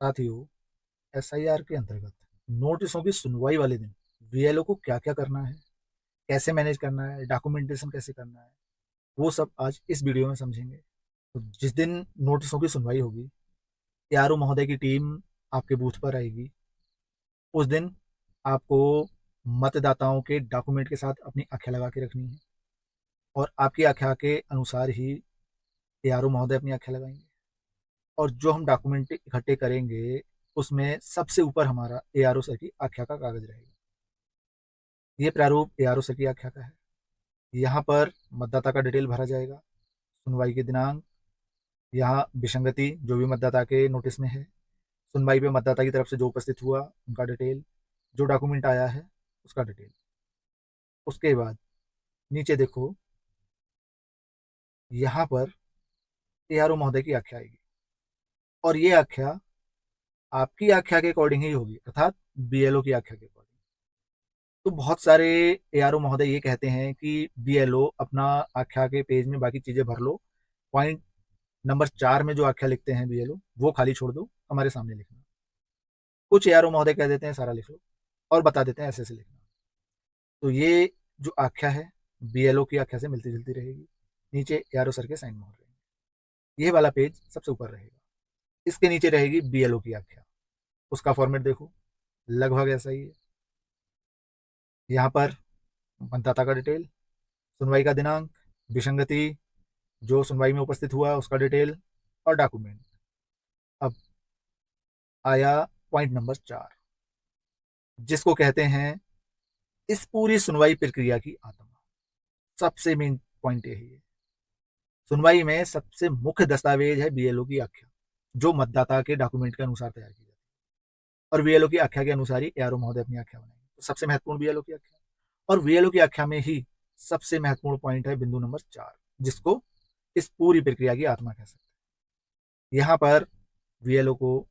साथियों, एसआईआर के अंतर्गत नोटिसों की सुनवाई वाले दिन बीएलओ को क्या क्या करना है, कैसे मैनेज करना है, डॉक्यूमेंटेशन कैसे करना है, वो सब आज इस वीडियो में समझेंगे। तो जिस दिन नोटिसों की सुनवाई होगी, एआरओ महोदय की टीम आपके बूथ पर आएगी। उस दिन आपको मतदाताओं के डॉक्यूमेंट के साथ अपनी आंखें लगा के रखनी है और आपकी आंखों के अनुसार ही एआरओ महोदय अपनी आंखें लगाएंगे। और जो हम डॉक्यूमेंट इकट्ठे करेंगे, उसमें सबसे ऊपर हमारा एआरओ सर की आख्या का कागज रहेगा। ये प्रारूप एआरओ सर की आख्या का है। यहाँ पर मतदाता का डिटेल भरा जाएगा, सुनवाई के दिनांक, यहाँ विसंगति जो भी मतदाता के नोटिस में है, सुनवाई पे मतदाता की तरफ से जो उपस्थित हुआ उनका डिटेल, जो डॉक्यूमेंट आया है उसका डिटेल। उसके बाद नीचे देखो, यहाँ पर एआरओ महोदय की आख्या आएगी और ये आख्या आपकी आख्या के अकॉर्डिंग ही होगी, अर्थात बीएलओ की आख्या के अकॉर्डिंग। तो बहुत सारे एआरओ महोदय ये कहते हैं कि बीएलओ अपना आख्या के पेज में बाकी चीजें भर लो, पॉइंट नंबर 4 में जो आख्या लिखते हैं बीएलओ वो खाली छोड़ दो, हमारे सामने लिखना। कुछ एआरओ महोदय कह देते हैं सारा लिख लो और बता देते हैं ऐसे ऐसे लिखना। तो ये जो आख्या है बीएलओ की आख्या से मिलती जुलती रहेगी। नीचे एआरओ सर के साइन मोहर रहेंगे। ये वाला पेज सबसे ऊपर रहेगा। इसके नीचे रहेगी बीएलओ की आख्या। उसका फॉर्मेट देखो, लगभग ऐसा ही है। यहाँ पर मतदाता का डिटेल, सुनवाई का दिनांक, विसंगति जो सुनवाई में उपस्थित हुआ उसका डिटेल और डॉक्यूमेंट। अब आया पॉइंट नंबर 4, जिसको कहते हैं इस पूरी सुनवाई प्रक्रिया की आत्मा। सबसे मेन पॉइंट यही है। सुनवाई में सबसे मुख्य दस्तावेज है बीएलओ की आख्या, जो मतदाता के डॉक्यूमेंट के अनुसार तैयार की जाती है और बीएलओ की आख्या के अनुसार ही एआरओ महोदय अपनी आख्या बनाएंगे। तो सबसे महत्वपूर्ण बीएलओ की आख्या, और बीएलओ की आख्या में ही सबसे महत्वपूर्ण पॉइंट है बिंदु नंबर 4, जिसको इस पूरी प्रक्रिया की आत्मा कह सकते हैं। यहाँ पर बीएलओ को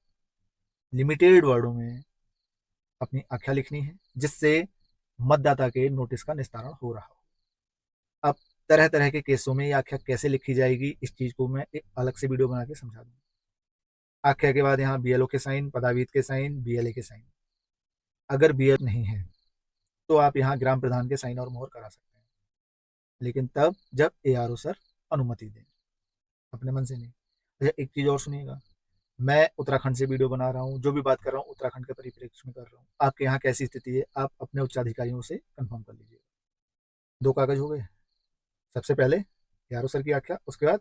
लिमिटेड वर्डों में अपनी आख्या लिखनी है, जिससे मतदाता के नोटिस का निस्तारण हो रहा हो। अब तरह तरह के केसों में ये आख्या कैसे लिखी जाएगी, इस चीज को मैं एक अलग से वीडियो बना के समझा दूंगा। आख्या के बाद यहाँ बीएलओ के साइन, पदावीत के साइन, बीएलए के साइन। अगर बीएल नहीं है तो आप यहाँ ग्राम प्रधान के साइन और मोहर करा सकते हैं, लेकिन तब जब एआरओ सर अनुमति दें, अपने मन से नहीं। अच्छा, एक चीज और सुनिएगा, मैं उत्तराखंड से वीडियो बना रहा हूँ, जो भी बात कर रहा हूँ उत्तराखंड के परिप्रेक्ष्य में कर रहा हूँ। आपके यहाँ कैसी स्थिति है आप अपने उच्चाधिकारियों से कंफर्म कर लीजिए। दो कागज हो गए, सबसे पहले एआरओ सर की आख्या, उसके बाद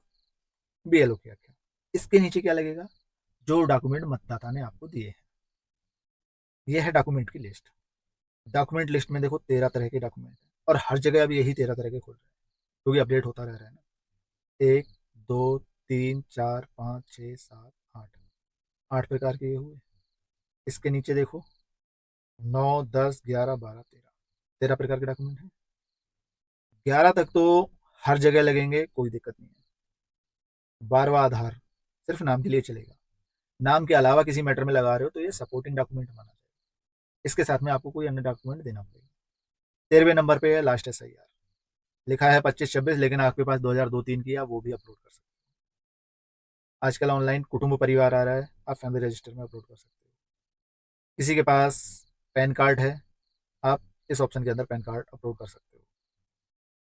बीएलओ की आख्या। इसके नीचे क्या लगेगा, जो डॉक्यूमेंट मतदाता ने आपको दिए हैं। यह है डॉक्यूमेंट की लिस्ट। डॉक्यूमेंट लिस्ट में देखो 13 तरह के डॉक्यूमेंट है और हर जगह अब यही 13 तरह के खुल रहे हैं, क्योंकि अपडेट होता रह रहा है ना। 1 2 3 4 5 6 7 8, 8 प्रकार के ये हुए। इसके नीचे देखो 9 10 11 12 13, 13 प्रकार के डॉक्यूमेंट हैं। 11 तक तो हर जगह लगेंगे, कोई दिक्कत नहीं है। 12वां आधार सिर्फ नाम के लिए चलेगा, नाम के अलावा किसी मैटर में लगा रहे हो तो ये सपोर्टिंग डॉक्यूमेंट माना जाएगा। इसके साथ में आपको कोई अन्य डॉक्यूमेंट देना पड़ेगा। 13वें नंबर पे है लास्ट एसआईआर, लिखा है 25-26, लेकिन आपके पास 2002-3 की है, वो भी अपलोड कर सकते हो। आजकल ऑनलाइन कुटुंब परिवार आ रहा है, आप फैमिली रजिस्टर में अपलोड कर सकते हो। किसी के पास पैन कार्ड है, आप इस ऑप्शन के अंदर पैन कार्ड अपलोड कर सकते हो।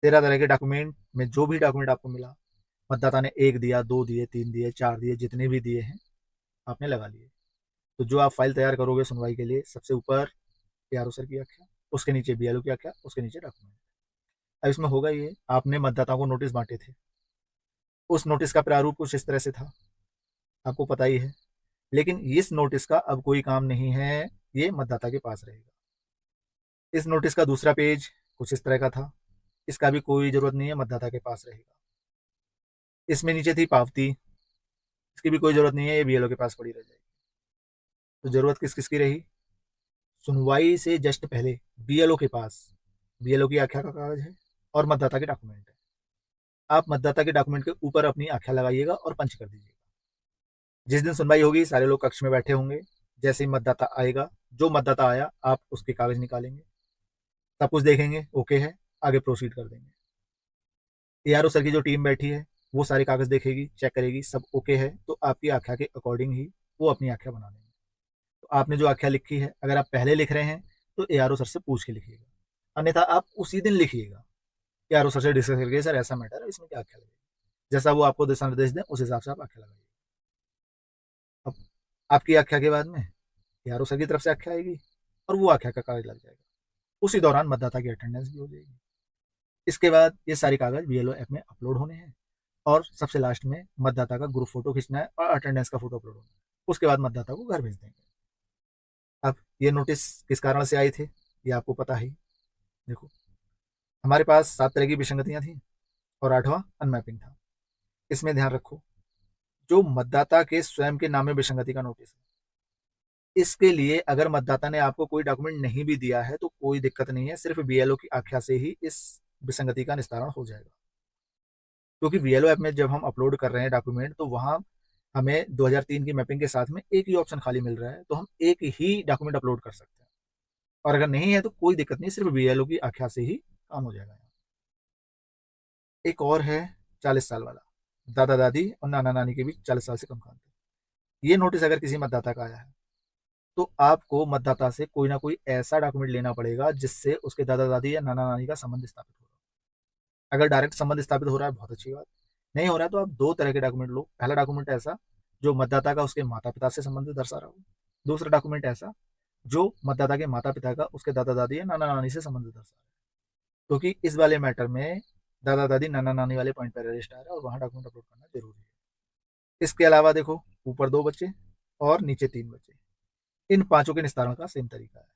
13 तरह के डॉक्यूमेंट में जो भी डॉक्यूमेंट आपको मिला, मतदाता ने 1 दिया, 2 दिए, 3 दिए, 4 दिए, जितने भी दिए हैं आपने लगा लिए। तो जो आप फाइल तैयार करोगे सुनवाई के लिए, सबसे ऊपर एआरओ सर की आख्या, उसके नीचे बीएलओ की आख्या, उसके नीचे डॉक्यूमेंट। अब इसमें होगा ये, आपने मतदाताओं को नोटिस बांटे थे, उस नोटिस का प्रारूप कुछ इस तरह से था, आपको पता ही है। लेकिन इस नोटिस का अब कोई काम नहीं है, ये मतदाता के पास रहेगा। इस नोटिस का दूसरा पेज कुछ इस तरह का था, इसका भी कोई जरूरत नहीं है, मतदाता के पास रहेगा। इसमें नीचे थी पावती, इसकी भी कोई जरूरत नहीं है, ये बीएलओ के पास पड़ी रह जाएगी। तो जरूरत किस किस की रही, सुनवाई से जस्ट पहले बीएलओ के पास बीएलओ की आख्या का कागज है और मतदाता के डॉक्यूमेंट है। आप मतदाता के डॉक्यूमेंट के ऊपर अपनी आख्या लगाइएगा और पंच कर दीजिएगा। जिस दिन सुनवाई होगी सारे लोग कक्ष में बैठे होंगे। जैसे ही मतदाता आएगा, जो मतदाता आया आप उसके कागज निकालेंगे, सब कुछ देखेंगे ओके है, आगे प्रोसीड कर देंगे। एआरओ सर की जो टीम बैठी है वो सारे कागज देखेगी, चेक करेगी, सब ओके है तो आपकी आख्या के अकॉर्डिंग ही वो अपनी आख्या बना देंगे। तो आपने जो आख्या लिखी है, अगर आप पहले लिख रहे हैं तो एआरओ सर से पूछ के लिखिएगा, अन्यथा आप उसी दिन लिखिएगा। एआरओ सर से डिस्कस करके सर ऐसा मैटर है, इसमें क्या आख्या लगेगी, जैसा वो आपको दिशा निर्देश दें उस हिसाब से आप आख्या लगाइए। अब आपकी आख्या के बाद में एआरओ सर की तरफ से आख्या आएगी और वो आख्या का कागज लग जाएगा। उसी दौरान मतदाता की अटेंडेंस भी हो जाएगी। इसके बाद ये सारे कागज बीएलओ ऐप में अपलोड होने हैं और सबसे लास्ट में मतदाता का ग्रुप फोटो खींचना है और अटेंडेंस का फोटो अपलोड होना है। उसके बाद मतदाता को घर भेज देंगे। अब ये नोटिस किस कारण से आए थे ये आपको पता है। देखो, हमारे पास 7 तरह की विसंगतियां थी और 8वां अनमैपिंग था। इसमें ध्यान रखो, जो मतदाता के स्वयं के नाम में विसंगति का नोटिस है, इसके लिए अगर मतदाता ने आपको कोई डॉक्यूमेंट नहीं भी दिया है तो कोई दिक्कत नहीं है, सिर्फ बीएलओ की आख्या से ही इस विसंगति का निस्तारण हो जाएगा। क्योंकि बीएलओ ऐप में जब हम अपलोड कर रहे हैं डॉक्यूमेंट, तो वहां हमें 2003 की मैपिंग के साथ में एक ही ऑप्शन खाली मिल रहा है, तो हम एक ही डॉक्यूमेंट अपलोड कर सकते हैं। और अगर नहीं है तो कोई दिक्कत नहीं, सिर्फ बीएलओ की आख्या से ही काम हो जाएगा। एक और है 40 साल वाला, दादा दादी और नाना नानी के बीच 40 साल से कम का अंतर। ये नोटिस अगर किसी मतदाता का आया है तो आपको मतदाता से कोई ना कोई ऐसा डॉक्यूमेंट लेना पड़ेगा जिससे उसके दादा दादी या नाना नानी का संबंध स्थापित हो। अगर डायरेक्ट संबंध स्थापित हो रहा है, बहुत अच्छी बात। नहीं हो रहा है तो आप दो तरह के डॉक्यूमेंट लो। पहला डॉक्यूमेंट ऐसा जो मतदाता का उसके माता पिता से संबंध दर्शा रहा हो। दूसरा डॉक्यूमेंट ऐसा जो मतदाता के माता पिता का उसके दादा दादी या नाना नानी से संबंध दर्शा रहा है। क्योंकि इस वाले मैटर में दादा दादी नाना नानी वाले पॉइंट पर रजिस्टर है और वहां डॉक्यूमेंट अपलोड करना जरूरी है। इसके अलावा देखो, ऊपर 2 बच्चे और नीचे 3 बच्चे, इन पांचों के निस्तारण का सेम तरीका है।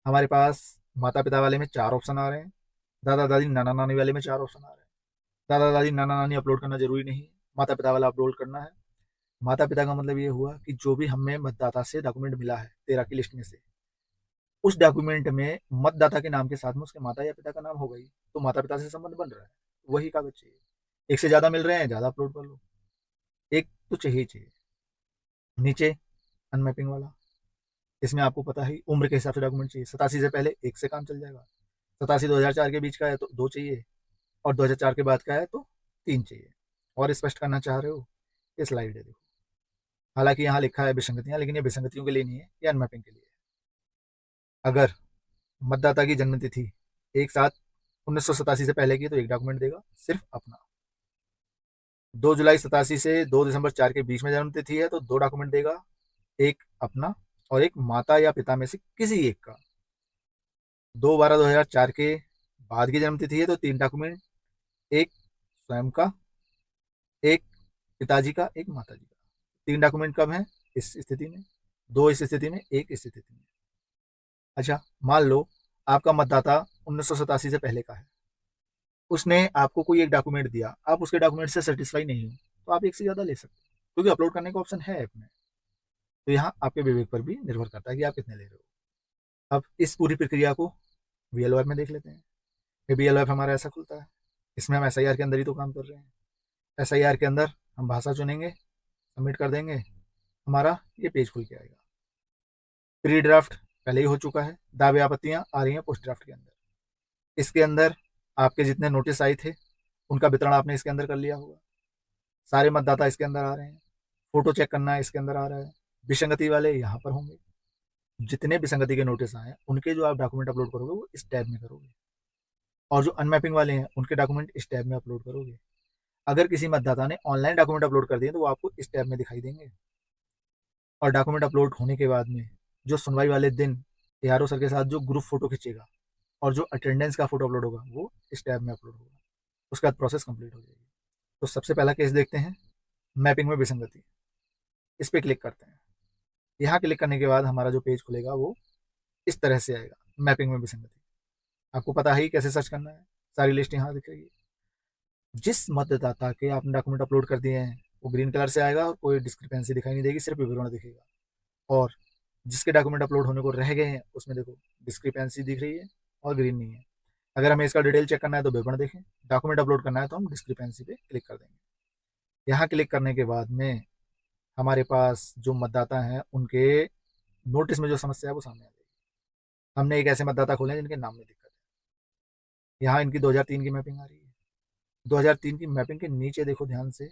हमारे पास माता पिता वाले में 4 ऑप्शन आ रहे हैं, दादा दादी नाना नानी वाले में 4 ऑप्शन आ रहे हैं। दादा दादी नाना नानी अपलोड करना जरूरी नहीं है, माता पिता वाला अपलोड करना है। माता पिता का मतलब ये हुआ कि जो भी हमें मतदाता से डॉक्यूमेंट मिला है 13 की लिस्ट में से, उस डॉक्यूमेंट में मतदाता के नाम के साथ में उसके माता या पिता का नाम होगा ही, तो माता पिता से संबंध बन रहा है, वही कागज चाहिए। एक से ज्यादा मिल रहे हैं, ज्यादा अपलोड कर लो, एक तो चाहिए ही चाहिए। नीचे अनमैपिंग वाला, इसमें आपको पता है उम्र के हिसाब से डॉक्यूमेंट चाहिए। 87 से पहले एक से काम चल जाएगा, 87 2004 के बीच का है तो 2 चाहिए, और 2004 के बाद का है तो 3 चाहिए। और स्पष्ट करना चाह रहे हो, ये स्लाइड है देखो। हालांकि यहाँ लिखा है विसंगतियां, लेकिन ये विसंगतियों के लिए नहीं है, ये अनमैपिंग के लिए है। अगर मतदाता की जन्म तिथि एक साथ 1987 से पहले की तो एक डॉक्यूमेंट देगा सिर्फ अपना। 2 जुलाई 87 से 2 दिसंबर 4 के बीच में जन्म तिथि है तो 2 डॉक्यूमेंट देगा, एक अपना और एक माता या पिता में से किसी एक का। 2/12/2004 के बाद की जन्म तिथि है तो 3 डॉक्यूमेंट, एक स्वयं का, एक पिताजी का, एक माता जी का। 3 डॉक्यूमेंट कब है इस स्थिति में, 2 इस स्थिति में, एक इस स्थिति में। अच्छा, मान लो आपका मतदाता 1987 से पहले का है, उसने आपको कोई एक डॉक्यूमेंट दिया, आप उसके डॉक्यूमेंट से सेटिस्फाई नहीं हो, तो आप एक से ज्यादा ले सकते हो, क्योंकि अपलोड करने का ऑप्शन है ऐप में। तो यहाँ आपके विवेक पर भी निर्भर करता है कि आप कितने ले रहे हो। अब इस पूरी प्रक्रिया को बीएलओ ऐप में देख लेते हैं। ये बीएलओ ऐप हमारा ऐसा खुलता है, इसमें हम एसआईआर के अंदर ही तो काम कर रहे हैं। एसआईआर के अंदर हम भाषा चुनेंगे, सबमिट कर देंगे, हमारा ये पेज खुल के आएगा। प्री ड्राफ्ट पहले ही हो चुका है, दावे आपत्तियां आ रही हैं पोस्ट ड्राफ्ट के अंदर। इसके अंदर आपके जितने नोटिस आए थे उनका वितरण आपने इसके अंदर कर लिया होगा। सारे मतदाता इसके अंदर आ रहे हैं, फोटो चेक करना है इसके अंदर आ रहा है। विसंगति वाले यहाँ पर होंगे, जितने विसंगति के नोटिस आए हैं उनके जो आप डॉक्यूमेंट अपलोड करोगे वो इस टैब में करोगे, और जो अनमैपिंग वाले हैं उनके डॉक्यूमेंट इस टैब में अपलोड करोगे। अगर किसी मतदाता ने ऑनलाइन डॉक्यूमेंट अपलोड कर दिए तो वो आपको इस टैब में दिखाई देंगे। और डॉक्यूमेंट अपलोड होने के बाद में जो सुनवाई वाले दिन एआरओ सर के साथ जो ग्रुप फोटो खींचेगा और जो अटेंडेंस का फोटो अपलोड होगा वो इस टैब में अपलोड होगा। उसके बाद प्रोसेस कंप्लीट हो जाएगी। तो सबसे पहला केस देखते हैं, मैपिंग में विसंगति। इस पर क्लिक करते हैं। यहाँ क्लिक करने के बाद हमारा जो पेज खुलेगा वो इस तरह से आएगा, मैपिंग में विसंगति। आपको पता है ही कैसे सर्च करना है, सारी लिस्ट यहाँ दिख रही है। जिस मतदाता के आपने डॉक्यूमेंट अपलोड कर दिए हैं वो ग्रीन कलर से आएगा और कोई डिस्क्रिपेंसी दिखाई नहीं देगी, सिर्फ विवरण दिखेगा। और जिसके डॉक्यूमेंट अपलोड होने को रह गए हैं उसमें देखो डिस्क्रिपेंसी दिख रही है और ग्रीन नहीं है। अगर हमें इसका डिटेल चेक करना है तो विवरण देखें, डॉक्यूमेंट अपलोड करना है तो हम डिस्क्रिपेंसी पे क्लिक कर देंगे। यहाँ क्लिक करने के बाद में हमारे पास जो मतदाता हैं उनके नोटिस में जो समस्या है वो सामने आ जाएगी। हमने एक ऐसे मतदाता खोले हैं जिनके नाम में दिक्कत है। यहाँ इनकी 2003 की मैपिंग आ रही है। 2003 की मैपिंग के नीचे देखो ध्यान से,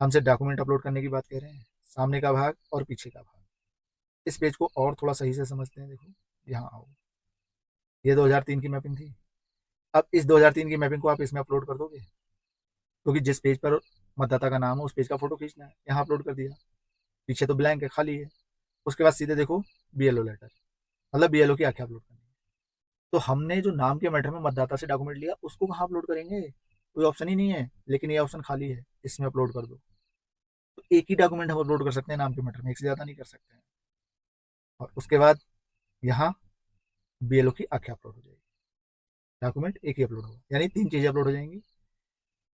हमसे डॉक्यूमेंट अपलोड करने की बात कह रहे हैं, सामने का भाग और पीछे का भाग। इस पेज को और थोड़ा सही से समझते हैं। देखो यहाँ आओ, ये 2003 की मैपिंग थी। अब इस 2003 की मैपिंग को आप इसमें अपलोड कर दोगे, क्योंकि जिस पेज पर मतदाता का नाम है उस पेज का फोटो खींचना है। यहाँ अपलोड कर दिया, पीछे तो ब्लैंक है, खाली है। उसके बाद सीधे देखो बीएलओ लेटर, मतलब बीएलओ की आंखें अपलोड करनी है। तो हमने जो नाम के मैटर में मतदाता से डॉक्यूमेंट लिया उसको कहाँ अपलोड करेंगे, कोई ऑप्शन ही नहीं है, लेकिन ये ऑप्शन खाली है, इसमें अपलोड कर दो। तो एक ही डॉक्यूमेंट हम अपलोड कर सकते हैं नाम के मैटर में, एक से ज़्यादा नहीं कर सकते हैं। और उसके बाद यहाँ बीएलओ की आंखें अपलोड हो जाएगी, डॉक्यूमेंट एक ही अपलोड होगा, यानी 3 चीज़ें अपलोड हो जाएंगी।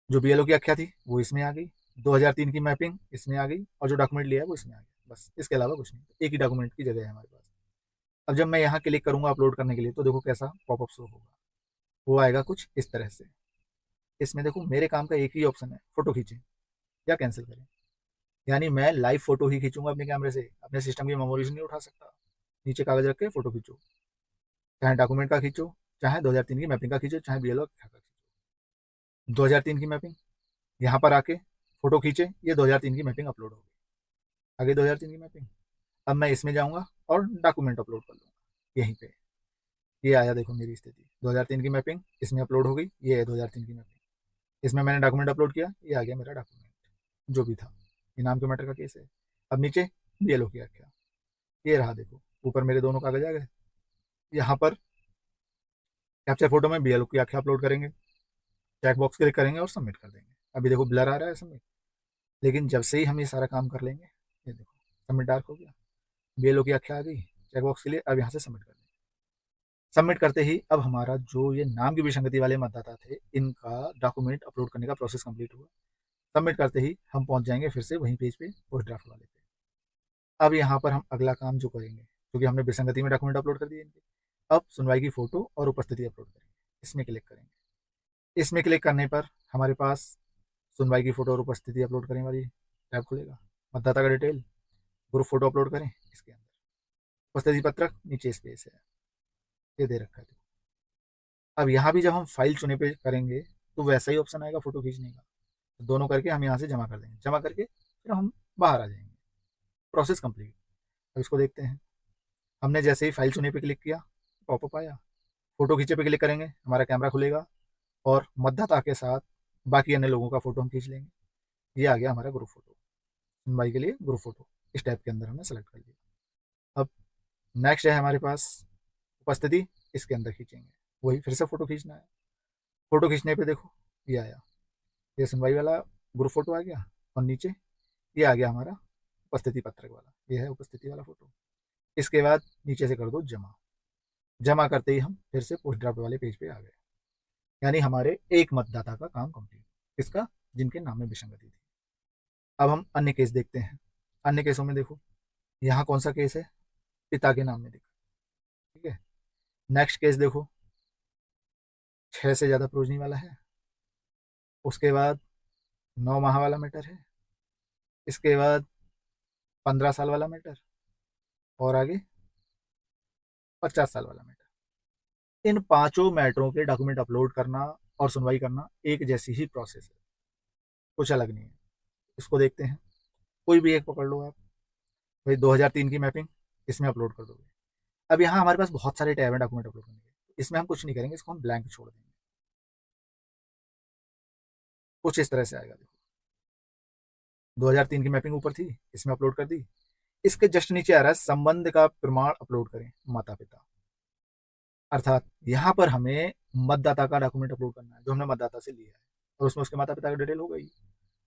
जो बीएलओ की आख्या थी वो इसमें आ गई, 2003 की मैपिंग इसमें आ गई, और जो डॉक्यूमेंट लिया है वो इसमें आ गया। बस इसके अलावा कुछ नहीं, एक ही डॉक्यूमेंट की जगह है हमारे पास। अब जब मैं यहाँ क्लिक करूंगा अपलोड करने के लिए, तो देखो कैसा पॉपअप शो होगा। वो आएगा कुछ इस तरह से। इसमें देखो मेरे काम का एक ही ऑप्शन है, फोटो खींचें या कैंसिल करें। यानी मैं लाइव फोटो ही खींचूंगा अपने कैमरे से, अपने सिस्टम की मेमोरी से नहीं उठा सकता। नीचे कागज रख के फोटो खींचो, चाहे डॉक्यूमेंट का खींचो, चाहे 2003 की मैपिंग का खींचो, चाहे बीएलओ का खींचो। 2003 की मैपिंग यहाँ पर आके फोटो खींचे, ये 2003 की मैपिंग अपलोड हो गई। आगे 2003 की मैपिंग, अब मैं इसमें जाऊंगा और डॉक्यूमेंट अपलोड कर लूंगा यहीं पे। ये आया देखो मेरी स्थिति, 2003 की मैपिंग इसमें अपलोड हो गई, ये है 2003 की मैपिंग। इसमें मैंने डॉक्यूमेंट अपलोड किया, ये आ गया मेरा डॉक्यूमेंट जो भी था। ये नाम के मैटर का केस है। अब नीचे बीएलओ किया क्या, ये रहा देखो, ऊपर मेरे दोनों कागज आ गए। यहाँ पर कैप्चर फोटो में बीएलओ की आंखें अपलोड करेंगे, चेक बॉक्स क्लिक करेंगे और सबमिट कर देंगे। अभी देखो ब्लर आ रहा है सबमिट, लेकिन जब से ही हम ये सारा काम कर लेंगे, ये देखो सबमिट डार्क हो गया, बीएलओ की आंखें आ गई, चेक बॉक्स के लिए। अब यहाँ से सबमिट कर देंगे। सबमिट करते ही अब हमारा जो ये नाम की विसंगति वाले मतदाता थे, इनका डॉक्यूमेंट अपलोड करने का प्रोसेस कंप्लीट हुआ। सबमिट करते ही हम पहुंच जाएंगे फिर से वहीं पेज पे, पोस्ट ड्राफ्ट वाले पे। अब यहाँ पर हम अगला काम जो करेंगे, क्योंकि हमने विसंगति में डॉक्यूमेंट अपलोड कर दिए इनके, अब सुनवाई की फोटो और उपस्थिति अपलोड करेंगे। इसमें क्लिक करेंगे। इसमें क्लिक करने पर हमारे पास सुनवाई की फोटो और उपस्थिति अपलोड करें वाली टैब खुलेगा। मतदाता का डिटेल, ग्रुप फोटो अपलोड करें, इसके अंदर उपस्थिति पत्रक नीचे स्पेस है, ये दे रखा है। अब यहाँ भी जब हम फाइल चुने पे करेंगे तो वैसा ही ऑप्शन आएगा फोटो खींचने का। तो दोनों करके हम यहाँ से जमा कर देंगे, जमा करके फिर हम बाहर आ जाएंगे। Process complete. अब इसको देखते हैं। हमने जैसे ही फाइल चुने पे क्लिक किया, पॉपअप आया, फोटो खींचे पे क्लिक करेंगे, हमारा कैमरा खुलेगा और मतदाता के साथ बाकी अन्य लोगों का फोटो हम खींच लेंगे। ये आ गया हमारा ग्रुप फोटो, सुनवाई के लिए ग्रुप फोटो इस टाइप के अंदर हमने सेलेक्ट कर लिया। अब नेक्स्ट है हमारे पास उपस्थिति, इसके अंदर खींचेंगे, वही फिर से फोटो खींचना है। फोटो खींचने पे देखो ये आया, ये सुनवाई वाला ग्रुप फोटो आ गया, और नीचे ये आ गया हमारा उपस्थिति पत्रक वाला, ये है उपस्थिति वाला फोटो। इसके बाद नीचे से कर दो जमा। जमा करते ही हम फिर से पोस्ट ड्राफ्ट वाले पेज पे आ गए, यानी हमारे एक मतदाता का काम कंप्लीट, इसका जिनके नाम में विसंगति थी। अब हम अन्य केस देखते हैं। अन्य केसों में देखो यहाँ कौन सा केस है, पिता के नाम में दिखा, ठीक है। नेक्स्ट केस देखो 6 से ज्यादा प्रोजनी वाला है। उसके बाद 9 माह वाला मैटर है। इसके बाद 15 साल वाला मैटर, और आगे 50 साल वाला मैटर। इन पांचों मैटरों के डॉक्यूमेंट अपलोड करना और सुनवाई करना एक जैसी ही प्रोसेस है, कुछ अलग नहीं है। इसको देखते हैं, कोई भी एक पकड़ लो आप। भाई 2003 की मैपिंग इसमें अपलोड कर दोगे। अब यहाँ हमारे पास बहुत सारे टैब हैं डॉक्यूमेंट अपलोड करने के, इसमें हम कुछ नहीं करेंगे, इसको हम ब्लैंक छोड़ देंगे। कुछ इस तरह से आएगा, देखो 2003 की मैपिंग ऊपर थी, इसमें अपलोड कर दी। इसके जस्ट नीचे आ रहा है संबंध का प्रमाण अपलोड करें माता पिता। अर्थात यहाँ पर हमें मतदाता का डॉक्यूमेंट अपलोड करना है जो हमने मतदाता से लिया है, और उसमें उसके माता पिता की डिटेल हो गई।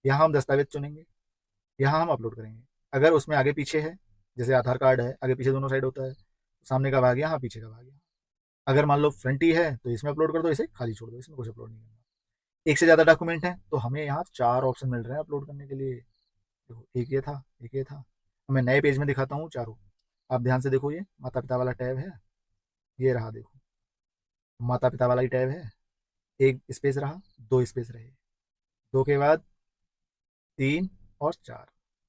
यहाँ हम दस्तावेज चुनेंगे, यहाँ हम अपलोड करेंगे। अगर उसमें आगे पीछे है, जैसे आधार कार्ड है, आगे पीछे दोनों साइड होता है, सामने का भाग यहाँ, पीछे का भाग यहाँ। अगर मान लो फ्रंट ही है तो इसमें अपलोड कर दो, इसे खाली छोड़ दो, इसमें कुछ अपलोड नहीं करना। एक से ज़्यादा डॉक्यूमेंट है तो हमें यहाँ 4 ऑप्शन मिल रहे हैं अपलोड करने के लिए। देखो एक ये था, एक ये था। मैं नए पेज में दिखाता हूँ चारों, आप ध्यान से देखो। ये माता पिता वाला टैब है, ये रहा देखो, माता पिता वाला ही टैब है। एक स्पेस रहा, 2 स्पेस रहे, 2 के बाद 3 और 4,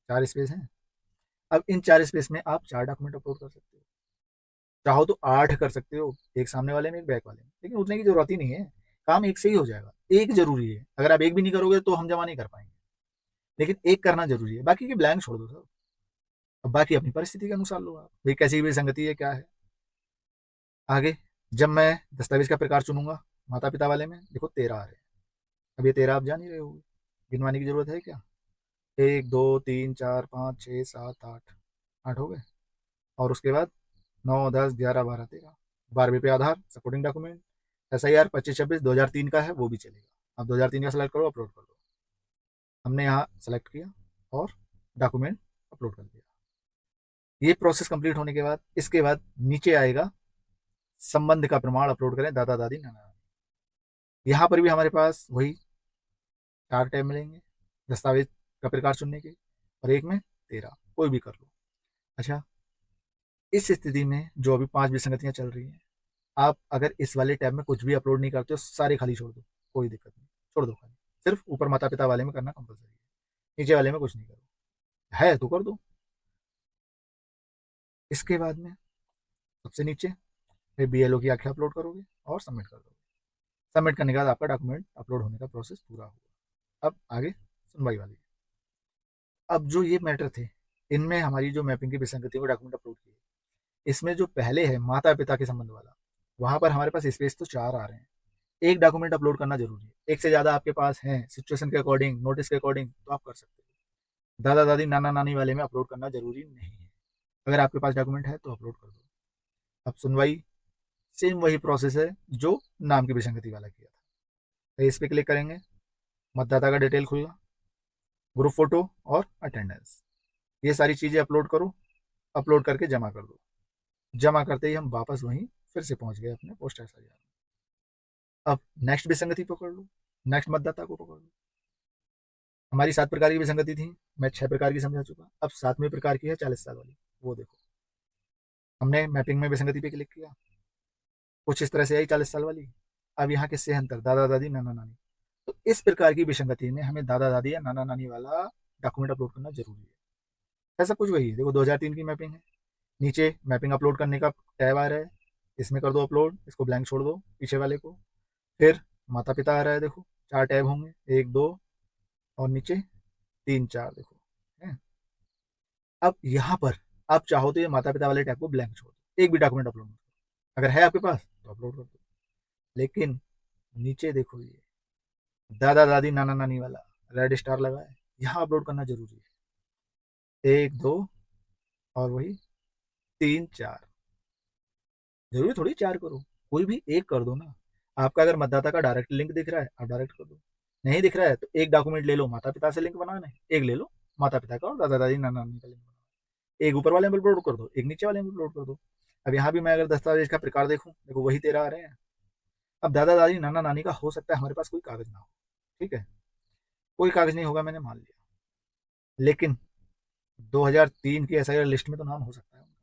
4 स्पेस हैं। अब इन 4 स्पेस में आप 4 डॉक्यूमेंट अपलोड कर सकते हो, चाहो तो 8 कर सकते हो, एक सामने वाले में एक बैक वाले में, लेकिन उतने की जरूरत ही नहीं है, काम एक से ही हो जाएगा। एक जरूरी है, अगर आप एक भी नहीं करोगे तो हम जमा नहीं कर पाएंगे, लेकिन एक करना जरूरी है, बाकी के ब्लैंक छोड़ दो सब। अब बाकी अपनी परिस्थिति के अनुसार लो आप, भाई कैसी भी संगति है क्या है। आगे जब मैं दस्तावेज का प्रकार चुनूंगा, माता पिता वाले में देखो 13 आ रहे हैं। अब ये 13 आप जान ही रहे हो, गिनवाने की जरूरत है क्या? 1 2 3 4 5 6 7 8, 8 हो गए। और उसके बाद 9 10 11 12 13, 12वें पे आधार सपोर्टिंग डॉक्यूमेंट, SIR 25 26 2003 का है, वो भी चलेगा। अब 2003 का सेलेक्ट करो, अपलोड कर दो। हमने यहाँ सेलेक्ट किया और डॉक्यूमेंट अपलोड कर दिया। ये प्रोसेस कंप्लीट होने के बाद इसके बाद नीचे आएगा संबंध का प्रमाण अपलोड करें, दादा दादी नाना नानी। यहाँ पर भी हमारे पास वही 4 टैब मिलेंगे दस्तावेज का प्रकार चुनने के, और एक में 13, कोई भी कर लो। अच्छा, इस स्थिति में जो अभी 5 विसंगतियां चल रही हैं, आप अगर इस वाले टैब में कुछ भी अपलोड नहीं करते हो, सारे खाली छोड़ दो, कोई दिक्कत नहीं, छोड़ दो खाली। सिर्फ ऊपर माता पिता वाले में करना कंपलसरी है, नीचे वाले में कुछ नहीं करो, है तो कर दो। इसके बाद में सबसे नीचे फिर BLO की आख्या अपलोड करोगे और सबमिट कर दोगे। सबमिट करने के बाद आपका डॉक्यूमेंट अपलोड होने का प्रोसेस पूरा होगा। अब आगे सुनवाई वाली। अब जो ये मैटर थे, इनमें हमारी जो मैपिंग की विसंगति को डॉक्यूमेंट अपलोड किए, इसमें जो पहले है माता पिता के संबंध वाला, वहां पर हमारे पास स्पेस तो 4 आ रहे हैं। एक डॉक्यूमेंट अपलोड करना जरूरी है, एक से ज्यादा आपके पास है सिचुएशन के अकॉर्डिंग, नोटिस के अकॉर्डिंग, तो आप कर सकते हो। दादा दादी नाना नानी वाले में अपलोड करना जरूरी नहीं है। अगर आपके पास डॉक्यूमेंट है तो अपलोड कर दो। अब सुनवाई सेम वही प्रोसेस है जो नाम की विसंगति वाला किया था। तो इस पे क्लिक करेंगे, मतदाता का डिटेल खुलेगा, ग्रुप फोटो और अटेंडेंस, ये सारी चीजें अपलोड करो। अपलोड करके जमा कर दो। जमा करते ही हम वापस वहीं फिर से पहुंच गए अपने पोस्ट SIR में। अब नेक्स्ट विसंगति पकड़ लो, नेक्स्ट मतदाता को पकड़ लो। हमारी 7 प्रकार की विसंगति थी, मैं 6 प्रकार की समझा चुका। अब 7वें प्रकार की है 40 साल वाली, वो देखो। हमने मैपिंग में विसंगति पे क्लिक किया, कुछ इस तरह से आई 40 साल वाली। अब यहाँ किससे है अंतर, दादा दादी नाना नानी। तो इस प्रकार की विसंगति में हमें दादा दादी या नाना नानी वाला डॉक्यूमेंट अपलोड करना जरूरी है। ऐसा कुछ वही है, देखो 2003 की मैपिंग है, नीचे मैपिंग अपलोड करने का टैब आ रहा है, इसमें कर दो अपलोड, इसको ब्लैंक छोड़ दो पीछे वाले को। फिर माता पिता आ रहा है, देखो 4 टैब होंगे, 1 2 और नीचे 3 4 देखो है। अब यहाँ पर आप चाहो तो ये माता पिता वाले टैब को ब्लैंक छोड़ दो, एक भी डॉक्यूमेंट अपलोड मत करो। अगर है आपके पास तो अपलोड कर दो। लेकिन नीचे देखो, ये दादा दादी नाना नानी वाला रेड स्टार लगा है, यहाँ अपलोड करना जरूरी है। 1 2 और वही 3 4, जरूरी थोड़ी 4 करो, कोई भी एक कर दो ना। आपका अगर मतदाता का डायरेक्ट लिंक दिख रहा है, आप डायरेक्ट कर दो। नहीं दिख रहा है तो एक डॉक्यूमेंट ले लो, माता पिता से लिंक बनाना है, एक ले लो माता पिता का और दादा दादी नाना नानी का लिंक बनाना है। एक ऊपर वाले में अपलोड कर दो, एक नीचे वाले में अपलोड कर दो। अब यहाँ भी मैं अगर दस्तावेज का प्रकार देखूँ, देखो वही 13 आ रहे हैं। अब दादा दादी नाना नानी का हो सकता है हमारे पास कोई कागज ना हो, ठीक है, कोई कागज नहीं होगा, मैंने मान लिया। लेकिन 2003 की SIR लिस्ट में तो नाम हो सकता है उनका।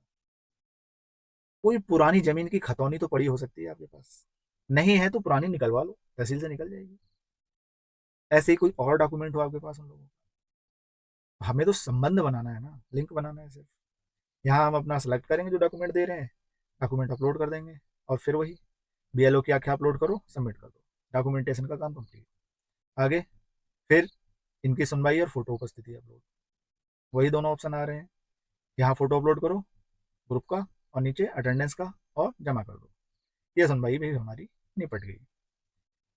कोई पुरानी जमीन की खतौनी तो पड़ी हो सकती है आपके पास, नहीं है तो पुरानी निकलवा लो, तहसील से निकल जाएगी। ऐसे ही कोई और डॉक्यूमेंट हो आपके पास उन लोगों का, हमें तो संबंध बनाना है ना, लिंक बनाना है सिर्फ। यहाँ हम अपना सेलेक्ट करेंगे जो डॉक्यूमेंट दे रहे हैं, डॉक्यूमेंट अपलोड कर देंगे, और फिर वही BLO की आख्या अपलोड करो, सबमिट कर दो, डॉक्यूमेंटेशन का काम कंप्लीट। आगे फिर इनकी सुनवाई और फोटो उपस्थिति अपलोड, वही दोनों ऑप्शन आ रहे हैं। यहाँ फोटो अपलोड करो ग्रुप का, और नीचे अटेंडेंस का, और जमा कर दो। ये सुनवाई भी हमारी निपट गई।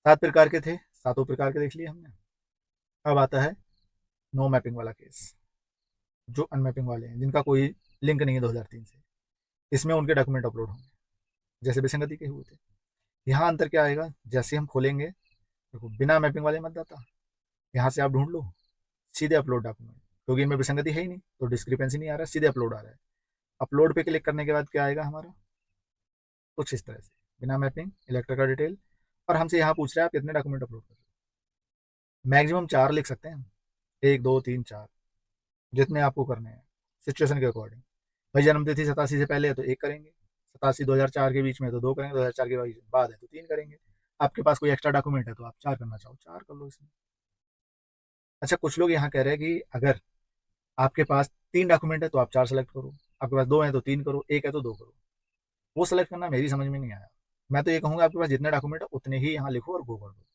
7 प्रकार के थे, सातों प्रकार के देख लिए हमने। अब आता है नो मैपिंग वाला केस, जो अनमैपिंग वाले हैं जिनका कोई लिंक नहीं है 2003 से, इसमें उनके डॉक्यूमेंट अपलोड होंगे जैसे विसंगति के हुए थे। यहाँ अंतर क्या आएगा, जैसे हम खोलेंगे, देखो बिना मैपिंग वाले मतदाता, यहाँ से आप ढूंढ लो, सीधे अपलोड डॉक्यूमेंट, क्योंकि इनमें विसंगति है ही नहीं तो डिस्क्रिपेंसी नहीं आ रहा है, सीधे अपलोड आ रहा है। अपलोड पे क्लिक करने के बाद क्या आएगा हमारा, कुछ इस तरह से, बिना मैपिंग, इलेक्टर का डिटेल, और हमसे यहाँ पूछ रहा है आप कितने डॉक्यूमेंट अपलोड कर रहे हो। मैक्सिमम 4 लिख सकते हैं, 1 2 3 4, जितने आपको करने हैं सिचुएशन के अकॉर्डिंग। भाई जन्मतिथि 87 से पहले है तो एक करेंगे, 87 2004 के बीच में तो 2 करेंगे, 2004 के बाद है तो 3 करेंगे। आपके पास कोई एक्स्ट्रा डॉक्यूमेंट है तो आप 4 करना चाहो 4 कर लो इसमें। अच्छा, कुछ लोग यहाँ कह रहे हैं कि अगर आपके पास 3 डॉक्यूमेंट है तो आप 4 सेलेक्ट करो, आपके पास 2 है तो 3 करो, एक है तो 2 करो। वो सेलेक्ट करना मेरी समझ में नहीं आया। मैं तो ये कहूँगा आपके पास जितने डॉक्यूमेंट है उतने ही यहाँ लिखो और गो कर दो।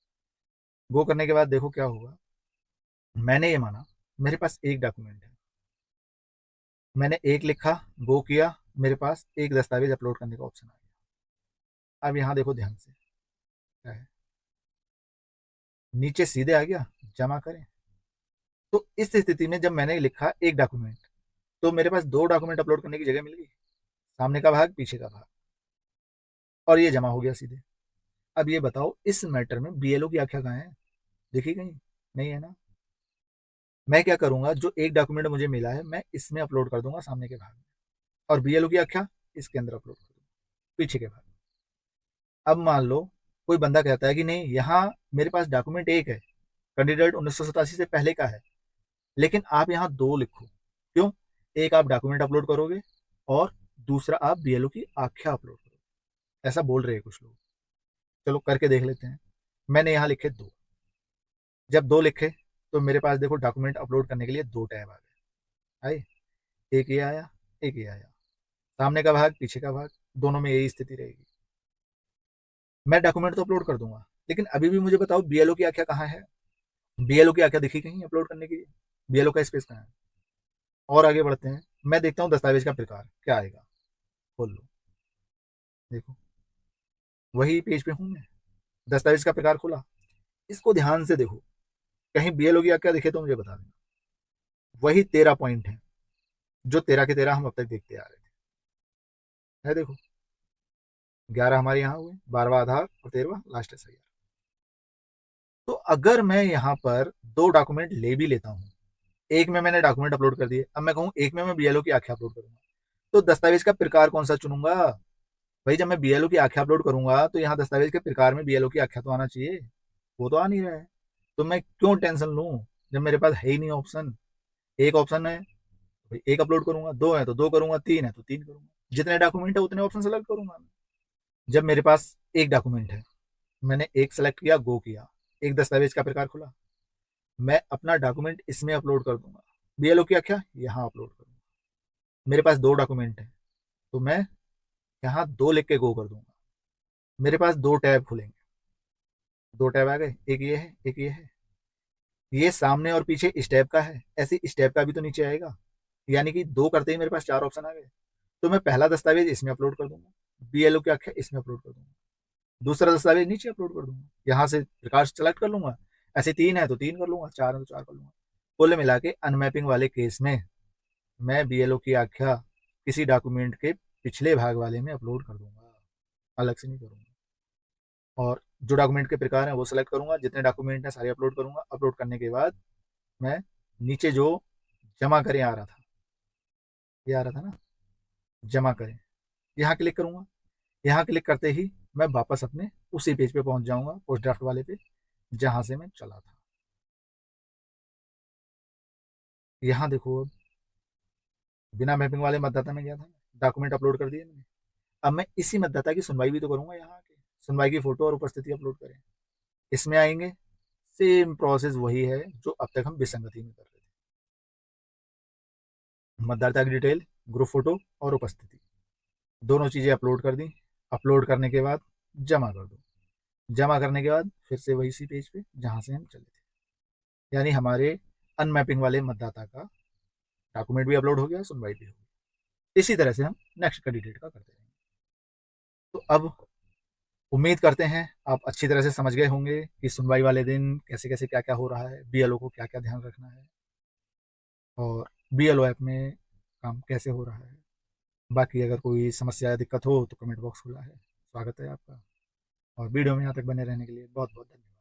गो करने के बाद देखो क्या होगा। मैंने ये माना मेरे पास एक डॉक्यूमेंट है, मैंने एक लिखा, गो किया, मेरे पास एक दस्तावेज अपलोड करने का ऑप्शन आ गया। अब यहाँ देखो ध्यान से क्या है, नीचे सीधे आ गया जमा करें। तो इस स्थिति में जब मैंने लिखा एक डॉक्यूमेंट, तो मेरे पास दो डॉक्यूमेंट अपलोड करने की जगह मिल गई, सामने का भाग पीछे का भाग, और ये जमा हो गया सीधे। अब ये बताओ इस मैटर में बीएलओ की आख्या कहाँ है? देखी कहीं? नहीं है ना। मैं क्या करूंगा, जो एक डॉक्यूमेंट मुझे मिला है मैं इसमें अपलोड कर दूंगा सामने के भाग में, और बीएलओ की आख्या इसके अंदर अपलोड कर दूंगा पीछे के भाग में। अब मान लो कोई बंदा कहता है कि नहीं, यहाँ मेरे पास डॉक्यूमेंट एक है, कैंडिडेट 1987 से पहले का है, लेकिन आप यहाँ दो लिखो। क्यों? एक आप डॉक्यूमेंट अपलोड करोगे और दूसरा आप बीएलओ की आख्या अपलोड करोगे, ऐसा बोल रहे हैं कुछ लोग। चलो करके देख लेते हैं। मैंने यहाँ लिखे दो। जब दो लिखे तो मेरे पास देखो डॉक्यूमेंट अपलोड करने के लिए दो टैब आ गए। आए, एक ये आया, एक ये आया, सामने का भाग पीछे का भाग, दोनों में यही स्थिति रहेगी। मैं डॉक्यूमेंट तो अपलोड कर दूंगा, लेकिन अभी भी मुझे बताओ बीएलओ की आख्या कहाँ है? बीएलओ की आख्या दिखी कहीं अपलोड करने की? बीएलओ का स्पेस कहाँ है? और आगे बढ़ते हैं, मैं देखता हूँ दस्तावेज का प्रकार क्या आएगा। खोल लो, देखो वही पेज पे हूँ मैं, दस्तावेज का प्रकार खोला। इसको ध्यान से देखो, कहीं बीएलओ की आख्या दिखे तो मुझे बता देना। वही 13 पॉइंट है जो 13 के 13 हम अब तक देखते आ रहे थे। है देखो, 11 हमारे यहाँ हुए, 12वां आधार और 13वां लास्ट एसआईआर। तो अगर मैं यहाँ पर दो डॉक्यूमेंट ले भी लेता हूँ, एक में मैंने डॉक्यूमेंट अपलोड कर दिए, अब मैं कहूँ एक में मैं बीएलओ की आख्या अपलोड करूंगा, तो दस्तावेज का प्रकार कौन सा चुनूंगा? भाई जब मैं बीएलओ की आख्या अपलोड करूंगा तो यहाँ दस्तावेज के प्रकार में बीएलओ की आख्या तो आना चाहिए, वो तो आ नहीं रहा है। तो मैं क्यों टेंशन लूं जब मेरे पास है ही नहीं ऑप्शन? एक ऑप्शन है, भाई एक अपलोड करूंगा, दो है तो दो करूंगा, तीन है तो तीन करूंगा, जितने डॉक्यूमेंट है उतने ऑप्शन सेलेक्ट करूंगा। जब मेरे पास एक डॉक्यूमेंट है, मैंने एक सेलेक्ट किया, गो किया, एक दस्तावेज का प्रकार खुला, मैं अपना डॉक्यूमेंट इसमें अपलोड कर दूंगा, बीएलओ की आख्या यहाँ अपलोड करूंगा। मेरे पास दो डॉक्यूमेंट है, तो मैं यहाँ दो लिख के गो कर दूंगा। मेरे पास दो टैब खुलेंगे, दो टैब आ गए, एक ये है एक ये है। ये सामने और पीछे स्टेप का है, ऐसे स्टेप का भी तो नीचे आएगा, यानी कि दो करते ही मेरे पास चार ऑप्शन आ गए। तो मैं पहला दस्तावेज इसमें अपलोड कर दूंगा, बीएलओ की आख्या इसमें अपलोड कर दूंगा, दूसरा दस्तावेज नीचे अपलोड कर दूंगा, यहाँ से प्रकार सेलेक्ट कर लूंगा। ऐसे तीन है तो तीन कर लूंगा, चार है तो चार कर लूंगा। कुल मिला के अनमैपिंग वाले केस में मैं बीएलओ की आख्या किसी डॉक्यूमेंट के पिछले भाग वाले में अपलोड कर दूंगा, अलग से नहीं करूंगा। और जो डॉक्यूमेंट के प्रकार हैं वो सेलेक्ट करूंगा, जितने डॉक्यूमेंट हैं सारे अपलोड करूंगा। अपलोड करने के बाद मैं नीचे जो जमा करें आ रहा था, ये आ रहा था ना, जमा करें, यहाँ क्लिक करूंगा। यहाँ क्लिक करते ही मैं वापस अपने उसी पेज पे पहुंच जाऊंगा, पोस्ट ड्राफ्ट वाले पे, जहां से मैं चला था। यहाँ देखो, अब बिना मैपिंग वाले मतदाता में गया था, डॉक्यूमेंट अपलोड कर दिए मैंने। अब मैं इसी मतदाता की सुनवाई भी तो करूंगा, यहाँ आके सुनवाई की फोटो और उपस्थिति अपलोड करें। इसमें आएंगे, सेम प्रोसेस वही है जो अब तक हम विसंगति में कर रहे थे। मतदाता की डिटेल, ग्रुप फोटो और उपस्थिति, दोनों चीजें अपलोड कर दी। अपलोड करने के बाद जमा कर दो, जमा करने के बाद फिर से वही सी पेज पे जहां से हम चले थे, यानी हमारे अनमैपिंग वाले मतदाता का डॉक्यूमेंट भी अपलोड हो गया, सुनवाई भी हो गई। इसी तरह से हम नेक्स्ट कैंडिडेट का करते रहेंगे। तो अब उम्मीद करते हैं आप अच्छी तरह से समझ गए होंगे कि सुनवाई वाले दिन कैसे कैसे क्या क्या हो रहा है, बीएलओ को क्या क्या ध्यान रखना है, और बीएलओ ऐप में काम कैसे हो रहा है। बाकी अगर कोई समस्या या दिक्कत हो तो कमेंट बॉक्स खुला है, स्वागत है आपका। और वीडियो में यहाँ तक बने रहने के लिए बहुत बहुत धन्यवाद।